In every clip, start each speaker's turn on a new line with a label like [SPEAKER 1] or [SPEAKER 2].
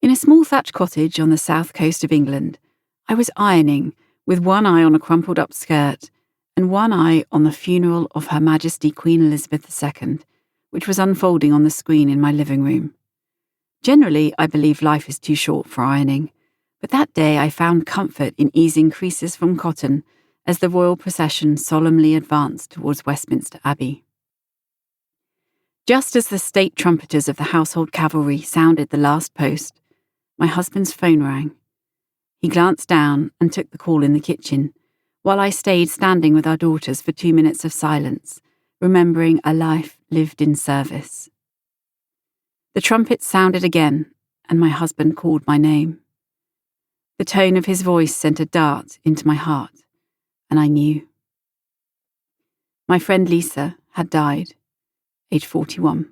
[SPEAKER 1] In a small thatched cottage on the south coast of England, I was ironing, with one eye on a crumpled-up skirt and one eye on the funeral of Her Majesty Queen Elizabeth II, which was unfolding on the screen in my living room. Generally, I believe life is too short for ironing, but that day I found comfort in easing creases from cotton as the royal procession solemnly advanced towards Westminster Abbey. Just as the state trumpeters of the household cavalry sounded the last post, my husband's phone rang. He glanced down and took the call in the kitchen, while I stayed standing with our daughters for 2 minutes of silence, remembering a life lived in service. The trumpet sounded again, and my husband called my name. The tone of his voice sent a dart into my heart, and I knew. My friend Lisa had died, age 41.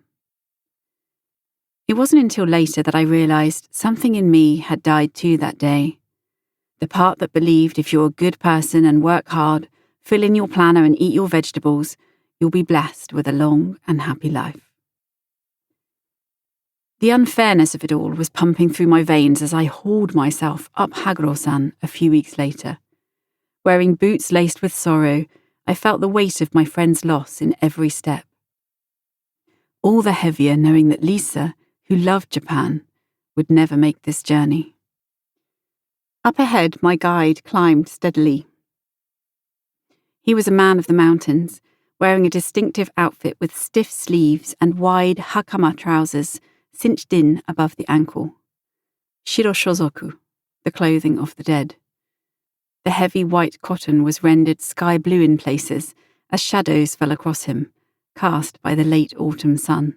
[SPEAKER 1] It wasn't until later that I realised something in me had died too that day. The part that believed if you're a good person and work hard, fill in your planner and eat your vegetables, you'll be blessed with a long and happy life. The unfairness of it all was pumping through my veins as I hauled myself up Haguro-san a few weeks later. Wearing boots laced with sorrow, I felt the weight of my friend's loss in every step. All the heavier knowing that Lisa, who loved Japan, would never make this journey. Up ahead, my guide climbed steadily. He was a man of the mountains, wearing a distinctive outfit with stiff sleeves and wide hakama trousers cinched in above the ankle. Shiroshozoku, the clothing of the dead. The heavy white cotton was rendered sky blue in places as shadows fell across him, cast by the late autumn sun.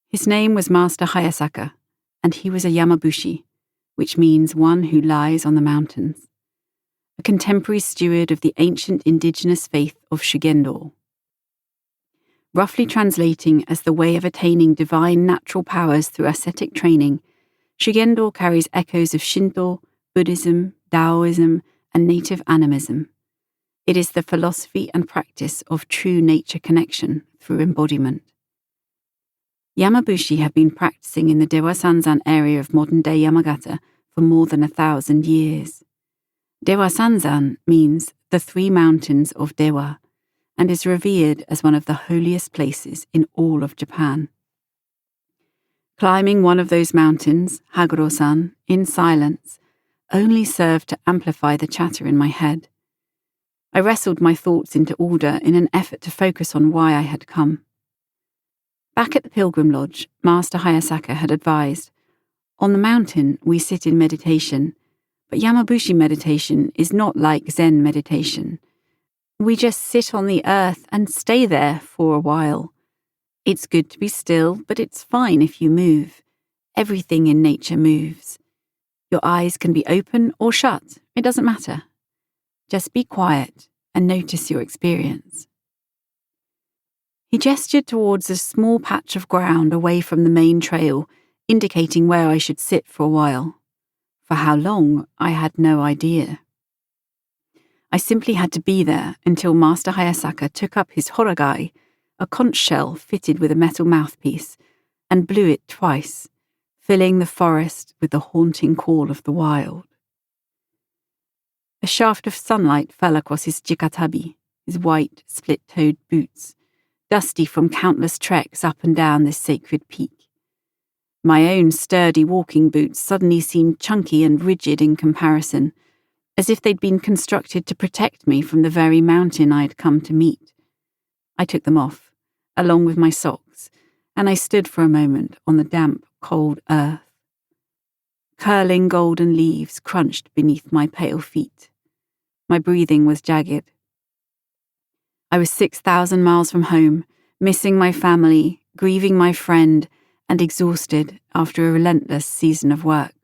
[SPEAKER 1] His name was Master Hayasaka, and he was a Yamabushi, which means one who lies on the mountains, a contemporary steward of the ancient indigenous faith of Shugendo. Roughly translating as the way of attaining divine natural powers through ascetic training, Shugendo carries echoes of Shinto, Buddhism, Taoism, and native animism. It is the philosophy and practice of true nature connection through embodiment. Yamabushi have been practicing in the Dewa-sanzan area of modern-day Yamagata for more than 1,000 years. Dewa-sanzan means the 3 mountains of Dewa, and is revered as one of the holiest places in all of Japan. Climbing one of those mountains, Haguro-san, in silence, only served to amplify the chatter in my head. I wrestled my thoughts into order in an effort to focus on why I had come. Back at the Pilgrim Lodge, Master Hayasaka had advised, on the mountain we sit in meditation, but Yamabushi meditation is not like Zen meditation. We just sit on the earth and stay there for a while. It's good to be still, but it's fine if you move. Everything in nature moves. Your eyes can be open or shut, it doesn't matter. Just be quiet and notice your experience. He gestured towards a small patch of ground away from the main trail, indicating where I should sit for a while. For how long, I had no idea. I simply had to be there until Master Hayasaka took up his horagai, a conch shell fitted with a metal mouthpiece, and blew it twice, filling the forest with the haunting call of the wild. A shaft of sunlight fell across his jikatabi, his white, split-toed boots, dusty from countless treks up and down this sacred peak. My own sturdy walking boots suddenly seemed chunky and rigid in comparison, as if they'd been constructed to protect me from the very mountain I had come to meet. I took them off, along with my socks, and I stood for a moment on the damp, cold earth. Curling golden leaves crunched beneath my pale feet. My breathing was jagged. I was 6,000 miles from home, missing my family, grieving my friend, and exhausted after a relentless season of work.